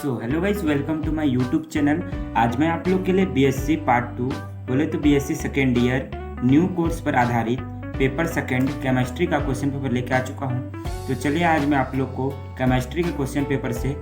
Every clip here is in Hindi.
Hello guys, welcome to my YouTube channel. आज मैं आप लोग के लिए बीएससी पार्ट 2 बोले तो BSc second year new course पर आधारित पेपर सेकेंड केमिस्ट्री का क्वेश्चन पेपर लेके आ चुका हूं। तो चलिए आज मैं आप लोग को केमिस्ट्री के क्वेश्चन पेपर से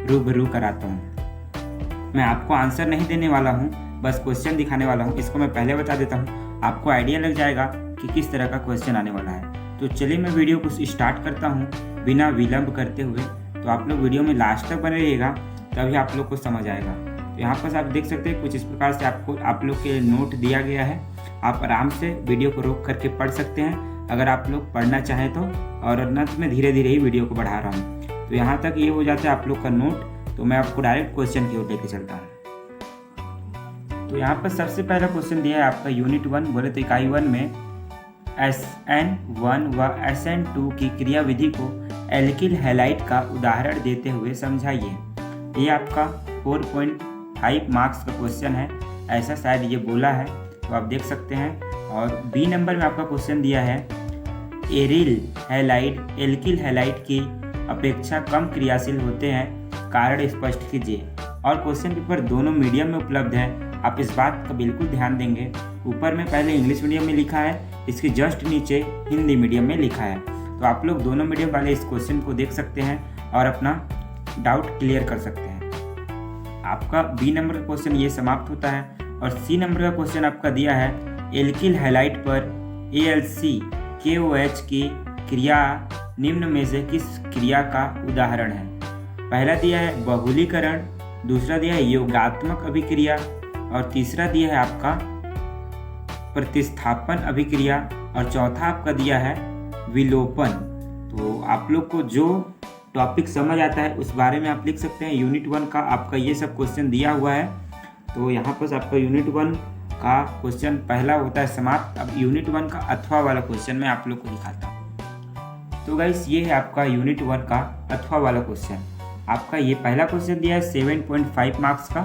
रूबरू कराता हूं। मैं आपको आंसर नहीं देने वाला हूं, बस क्वेश्चन दिखाने वाला हूं। इसको मैं पहले बता देता हूं, आपको आइडिया लग जाएगा कि किस तरह का क्वेश्चन आने वाला है। तो चलिए मैं वीडियो को स्टार्ट करता हूँ बिना विलंब करते हुए। तो आप लोग वीडियो में लास्ट तक बने रहिएगा, तभी आप लोग को समझ आएगा। तो यहाँ पर आप देख सकते हैं कुछ इस प्रकार से आपको आप लोग के नोट दिया गया है। आप आराम से वीडियो को रोक करके पढ़ सकते हैं अगर आप लोग पढ़ना चाहें तो, और अंत में धीरे धीरे ही वीडियो को बढ़ा रहा हूँ। तो यहाँ तक ये हो जाता है आप लोग का नोट। तो मैं आपको डायरेक्ट क्वेश्चन की ओर लेके चलता हूँ। तो यहाँ पर सबसे पहला क्वेश्चन दिया है आपका यूनिट 1 बोले तो इकाई 1 में SN1 व SN2 की क्रियाविधि को एल्किल हैलाइड का उदाहरण देते हुए समझाइए। ये आपका 4.5 मार्क्स का क्वेश्चन है, ऐसा शायद ये बोला है, तो आप देख सकते हैं। और बी नंबर में आपका क्वेश्चन दिया है एरिल हैलाइड एल्किल हैलाइड की अपेक्षा कम क्रियाशील होते हैं, कारण स्पष्ट कीजिए। और क्वेश्चन पेपर दोनों मीडियम में उपलब्ध है, आप इस बात का बिल्कुल ध्यान देंगे। ऊपर में पहले इंग्लिश मीडियम में लिखा है, इसके जस्ट नीचे हिंदी मीडियम में लिखा है। तो आप लोग दोनों मीडियम वाले इस क्वेश्चन को देख सकते हैं और अपना डाउट क्लियर कर सकते हैं। आपका बी नंबर का क्वेश्चन ये समाप्त होता है। और सी नंबर का क्वेश्चन आपका दिया है एल्किल हैलाइड पर AlCKOH की क्रिया निम्न में से किस क्रिया का उदाहरण है। पहला दिया है बहुलीकरण, दूसरा दिया है योगात्मक अभिक्रिया, और तीसरा दिया है आपका प्रतिस्थापन अभिक्रिया, और चौथा आपका दिया है विलोपन। तो आप लोग को जो टॉपिक समझ आता है उस बारे में आप लिख सकते हैं। यूनिट 1 का आपका ये सब क्वेश्चन दिया हुआ है। तो यहाँ पर आपका यूनिट 1 का क्वेश्चन पहला होता है समाप्त। अब यूनिट 1 का अथवा वाला क्वेश्चन मैं आप लोग को दिखाता हूँ। तो गाइस ये है आपका यूनिट 1 का अथवा वाला क्वेश्चन। आपका ये पहला क्वेश्चन दिया है 7.5 मार्क्स का।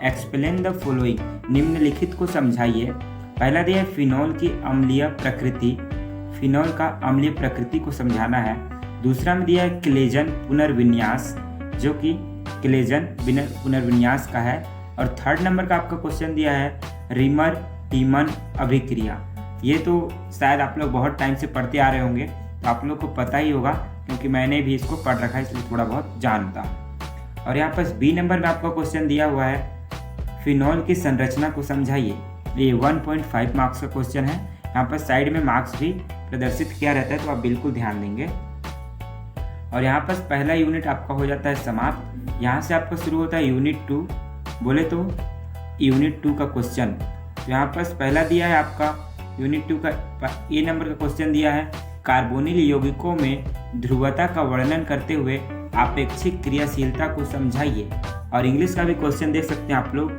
एक्सप्लेन द फॉलोइंग, निम्नलिखित को समझाइए। पहला दिया है फिनोल की अम्लीय प्रकृति, फिनोल का अम्लीय प्रकृति को समझाना है। दूसरा में दिया है क्लेजन पुनर्विन्यास, जो कि क्लेजन पुनर्विन्यास का है। और थर्ड नंबर का आपका क्वेश्चन दिया है रिमर टीमन अभिक्रिया। ये तो शायद आप लोग बहुत टाइम से पढ़ते आ रहे होंगे, तो आप लोग को पता ही होगा क्योंकि मैंने भी इसको पढ़ रखा है, इसलिए थोड़ा बहुत जानता हूँ। और यहाँ पर बी नंबर में आपका क्वेश्चन दिया हुआ है फिनोल की संरचना को समझाइए। ये 1.5 मार्क्स का क्वेश्चन है। यहाँ पर साइड में मार्क्स भी प्रदर्शित किया रहता है, तो आप बिल्कुल ध्यान देंगे। और यहाँ पर पहला यूनिट आपका हो जाता है समाप्त। यहाँ से आपका शुरू होता है यूनिट 2 बोले तो यूनिट 2 का क्वेश्चन। तो यहाँ पर पहला दिया है आपका यूनिट 2 का ए नंबर का क्वेश्चन दिया है कार्बोनिल यौगिकों में ध्रुवता का वर्णन करते हुए आपेक्षिक क्रियाशीलता को समझाइए। और इंग्लिश का भी क्वेश्चन देख सकते हैं आप लोग,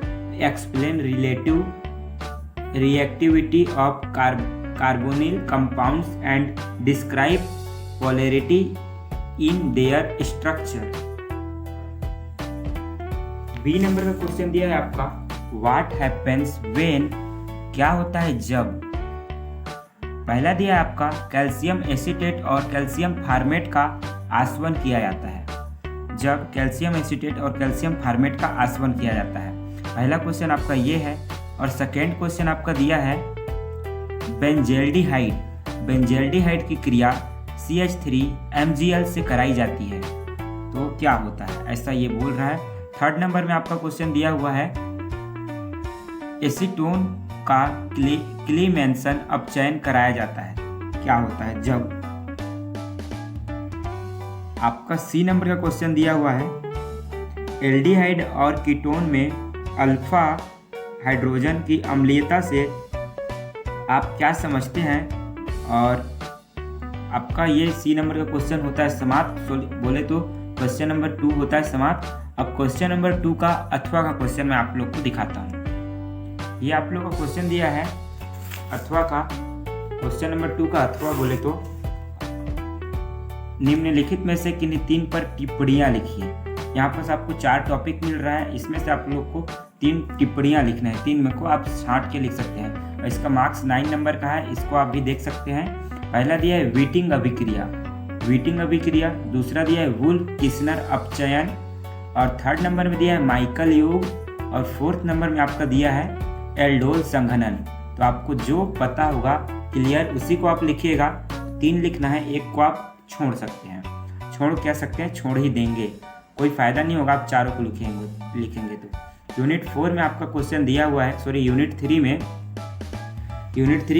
explain relative reactivity of carbonyl compounds and describe polarity in their structure. B number का क्वेश्चन दिया है आपका व्हाट हैपेंस व्हेन, क्या होता है जब। पहला दिया है आपका कैल्शियम एसीटेट और कैल्शियम फार्मेट का आसवन किया जाता है, जब कैल्शियम एसीटेट और कैल्शियम फार्मेट का आसवन किया जाता है। पहला क्वेश्चन आपका ये है। और सेकेंड क्वेश्चन आपका दिया है बेंजेल्डिहाइड, बेंजेल्डिहाइड की क्रिया CH3MgL से कराई जाती है, तो क्या होता है, ऐसा ये बोल रहा है। थर्ड नंबर में आपका क्वेश्चन दिया हुआ है एसीटोन का क्लीमेंसन अपचयन कराया जाता है, क्या होता है जब। आपका सी नंबर का क्वेश्चन दिया हुआ है एल्डिहाइड और कीटोन में अल्फा हाइड्रोजन की अम्लीयता से आप क्या समझते हैं। और आपका ये सी नंबर का क्वेश्चन होता है समाप्त। बोले तो क्वेश्चन नंबर 2 होता है समाप्त। अब क्वेश्चन नंबर 2 का अथवा का क्वेश्चन मैं आप लोग को दिखाता हूँ। ये आप लोग का क्वेश्चन दिया है अथवा का, क्वेश्चन नंबर 2 का अथवा बोले तो निम्नलिखित में से किन्हीं 3 पर टिप्पणियाँ लिखिए। यहाँ पर आपको 4 टॉपिक मिल रहा है, इसमें से आप लोग को 3 टिप्पणियाँ लिखना है। 3 में को आप छांट के लिख सकते हैं। और इसका मार्क्स 9 नंबर का है, इसको आप भी देख सकते हैं। पहला दिया है व्हीटिंग अभिक्रिया, व्हीटिंग अभिक्रिया। दूसरा दिया है वुल्फ किस्नर अपचयन, और थर्ड नंबर में दिया है माइकल योग, और फोर्थ नंबर में आपका दिया है एल्डोल संघनन। तो आपको जो पता होगा क्लियर उसी को आप लिखिएगा। 3 लिखना है, एक को आप छोड़ सकते हैं, छोड़ क्या सकते हैं, छोड़ ही देंगे, कोई फायदा नहीं होगा आप चारों को लिखेंगे तो। यूनिट 4 में आपका क्वेश्चन दिया हुआ है, सॉरी यूनिट 3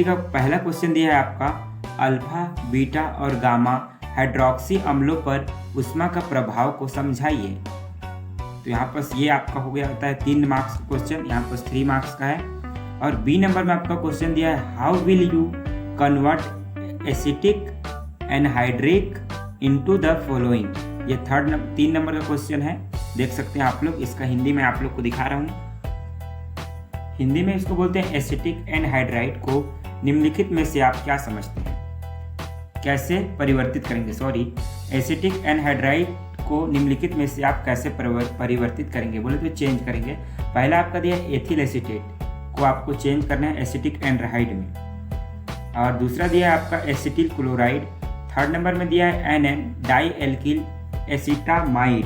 का पहला क्वेश्चन दिया है आपका अल्फा, बीटा और गामा हाइड्रोक्सी अम्लों पर ऊष्मा का प्रभाव को समझाइए। तो यहाँ पर ये आपका हो गया होता है 3 मार्क्स का क्वेश्चन, यहाँ पर 3 मार्क्स का है। और बी नंबर में आपका क्वेश्चन दिया है how will you convert acetic anhydride into the following. ये 3 नंबर का क्वेश्चन है, देख सकते हैं आप लोग। इसका हिंदी में आप लोग को दिखा रहा हूँ। हिंदी में इसको बोलते हैं एसिटिक एनहाइड्राइड को निम्नलिखित में से आप क्या समझते हैं, कैसे परिवर्तित करेंगे, सॉरी एसिटिक एनहाइड्राइड को निम्नलिखित में से आप कैसे परिवर्तित करेंगे, बोले तो चेंज करेंगे। पहला आपका दिया है एथिल एसीटेट को आपको चेंज करना है एसिटिक एनहाइड्राइड में, और दूसरा दिया है आपका एसिटिल क्लोराइड। थर्ड नंबर में दिया है NN डाई एल्किल एसिटामाइड,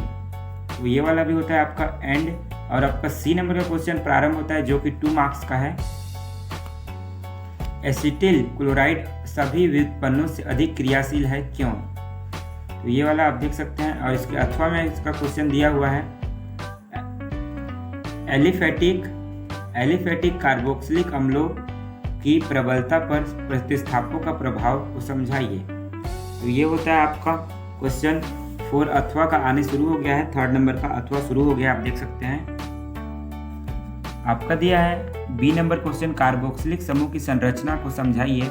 तो ये वाला भी होता है आपका एंड। और आपका सी नंबर का क्वेश्चन प्रारंभ होता है जो कि 2 मार्क्स का है, एसिटिल क्लोराइड सभी व्युत्पन्नों से अधिक क्रियाशील है क्यों। तो ये वाला आप देख सकते हैं। और इसके अथवा में इसका क्वेश्चन दिया हुआ है एलिफेटिक कार्बोक्सिलिक अम्लों की प्रबलता पर प्रतिस्थापकों का प्रभाव को समझाइए। तो ये होता है आपका क्वेश्चन 4। अथवा का आने शुरू हो गया है, थर्ड नंबर का अथवा शुरू हो गया, आप देख सकते हैं। आपका दिया है बी नंबर क्वेश्चन कार्बोक्सिलिक समूह की संरचना को समझाइए,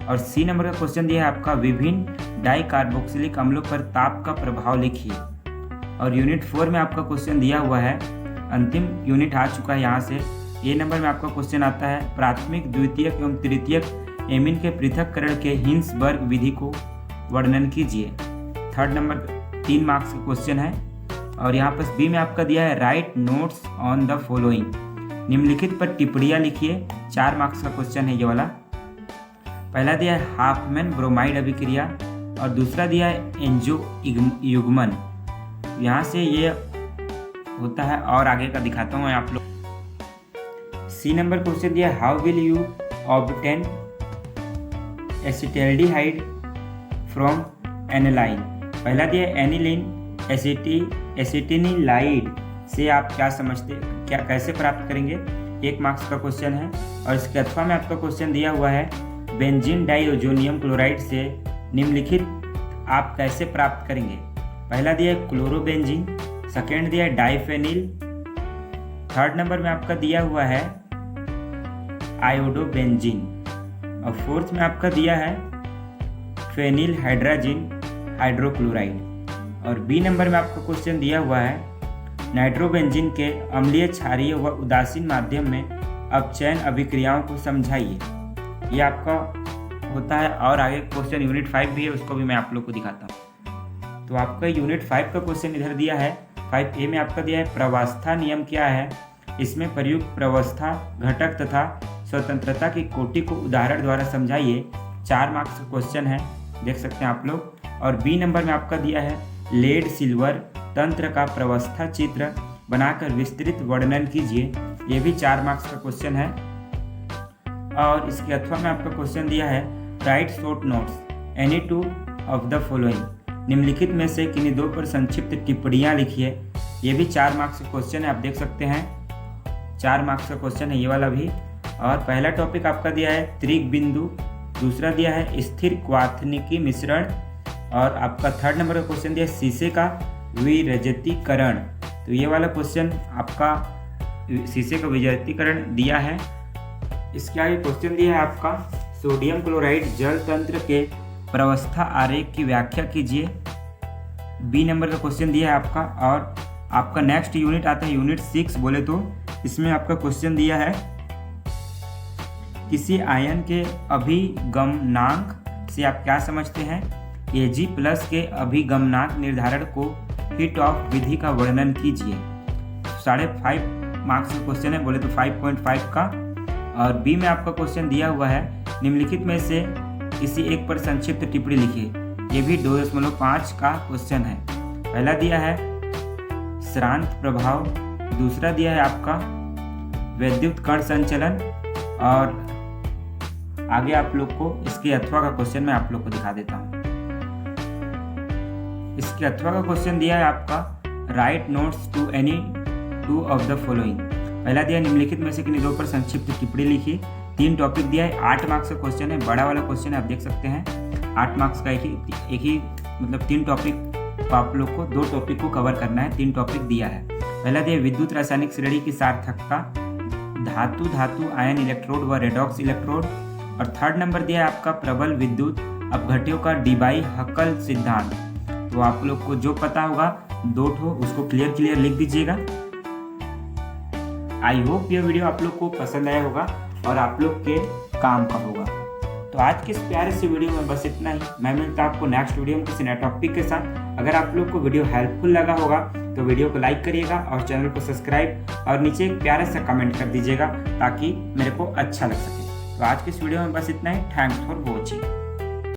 और सी नंबर का क्वेश्चन दिया है आपका विभिन्न डाई कार्बोक्सिलिक अम्लों पर ताप का प्रभाव लिखिए। और यूनिट 4 में आपका क्वेश्चन दिया हुआ है, अंतिम यूनिट आ चुका है यहाँ से। ए नंबर में आपका क्वेश्चन आता है प्राथमिक, द्वितीयक एवं तृतीयक एमीन के पृथक्करण के हिंसबर्ग विधि को वर्णन कीजिए। थर्ड नंबर 3 मार्क्स का क्वेश्चन है। और यहाँ पर बी में आपका दिया है right notes on the following, निम्नलिखित पर टिप्पणियाँ लिखिए। 4 मार्क्स का क्वेश्चन है ये वाला। पहला दिया है हाफमैन ब्रोमाइड अभिक्रिया, और दूसरा दिया है एंजो युग्मन। यहाँ से ये होता है, और आगे का दिखाता हूँ आप लोग। सी नंबर क्वेश्चन दिया है how will you obtain acetaldehyde from aniline. पहला दिया है एनिलीन एसिटिनिलाइड से आप क्या समझते, क्या कैसे प्राप्त करेंगे, 1 मार्क्स का क्वेश्चन है। और इसके अथवा में आपका क्वेश्चन दिया हुआ है बेंजीन डाइओजोनियम क्लोराइड से निम्नलिखित आप कैसे प्राप्त करेंगे। पहला दिया है क्लोरोबेंजीन, सेकेंड दिया है डाइफेनिल, थर्ड नंबर में आपका दिया हुआ है आयोडोबेंजीन, और फोर्थ में आपका दिया है फेनिल हाइड्राजिन हाइड्रोक्लोराइड। और बी नंबर में आपका क्वेश्चन दिया हुआ है नाइट्रोबेंजीन के अम्लीय, क्षारीय व उदासीन माध्यम में अपचयन अभिक्रियाओं को समझाइए। ये आपका होता है। और आगे क्वेश्चन यूनिट 5 भी है, उसको भी मैं आप लोग को दिखाता हूँ। तो आपका यूनिट 5 का क्वेश्चन इधर दिया है। 5A में आपका दिया है प्रवस्था नियम क्या है, इसमें प्रयुक्त प्रवस्था घटक तथा स्वतंत्रता की कोटि को उदाहरण द्वारा समझाइए। 4 मार्क्स का क्वेश्चन है, देख सकते हैं आप लोग। और बी नंबर में आपका दिया है लेड सिल्वर तंत्र का प्रवस्था चित्र बनाकर विस्तृत वर्णन कीजिए। ये भी 4 मार्क्स का क्वेश्चन है। और इसके अथवा में आपका क्वेश्चन दिया है right short notes any 2 of the following, निम्नलिखित में से किन्हीं 2 पर संक्षिप्त टिप्पणियाँ लिखिए। ये भी 4 मार्क्स का क्वेश्चन है, आप देख सकते हैं। 4 मार्क्स का क्वेश्चन है ये वाला भी। और पहला टॉपिक आपका दिया है त्रिक बिंदु, दूसरा दिया है स्थिर क्वाथनिकी मिश्रण, और आपका थर्ड नंबर का क्वेश्चन दिया है शीशे का विरजतीकरण। तो ये वाला क्वेश्चन आपका शीशे का विरजतीकरण दिया है। इसके आगे क्वेश्चन दिया है आपका सोडियम क्लोराइड जल तंत्र के प्रवस्था आरेख की व्याख्या कीजिए। बी नंबर का क्वेश्चन दिया है आपका। और आपका नेक्स्ट यूनिट आता है यूनिट 6 बोले तो। इसमें आपका क्वेश्चन दिया है किसी आयन के अभिगमनांक से आप क्या समझते हैं। Ag+ के अभिगमनांक निर्धारण को हिट ऑफ विधि का वर्णन कीजिए। 5.5 मार्क्स का क्वेश्चन है, बोले तो 5.5 का। और बी में आपका क्वेश्चन दिया हुआ है निम्नलिखित में से किसी एक पर संक्षिप्त टिप्पणी लिखिए। ये भी 2.5 का क्वेश्चन है। पहला दिया है श्रांत प्रभाव, दूसरा दिया है आपका वैद्युत कण संचलन, और आगे आप लोग को इसके अथवा का क्वेश्चन मैं आप लोग को दिखा देता हूँ। इसके अथवा का क्वेश्चन दिया है आपका write notes to any two of the following. पहला दिया निम्नलिखित में से किन्हीं दो पर संक्षिप्त टिप्पणी लिखी। 3 टॉपिक दिया है, 8 मार्क्स का क्वेश्चन है, बड़ा वाला क्वेश्चन है, आप देख सकते हैं 8 मार्क्स का एक ही मतलब 3 टॉपिक को आप लोग को 2 टॉपिक को कवर करना है। 3 टॉपिक दिया है। पहला दिया विद्युत रासायनिक श्रेणी की सार्थकता, धातु धातु आयन इलेक्ट्रोड व रेडॉक्स इलेक्ट्रोड, और 3rd नंबर दिया है आपका प्रबल विद्युत अपघट्यों का डीबाई हकल सिद्धांत। तो आप लोग को जो पता होगा 2 ठो उसको क्लियर लिख दीजिएगा। आई होप ये वीडियो आप लोग को पसंद आया होगा और आप लोग के काम का होगा। तो आज के इस प्यारे से वीडियो में बस इतना ही। मैं मिलता हूं आपको नेक्स्ट वीडियो में किसी नए टॉपिक के साथ। अगर आप लोग को वीडियो हेल्पफुल लगा होगा तो वीडियो को लाइक करिएगा और चैनल को सब्सक्राइब, और नीचे एक प्यारा सा कमेंट कर दीजिएगा ताकि मेरे को अच्छा लग सके। तो आज के इस वीडियो में बस इतना ही। Thanks for watching.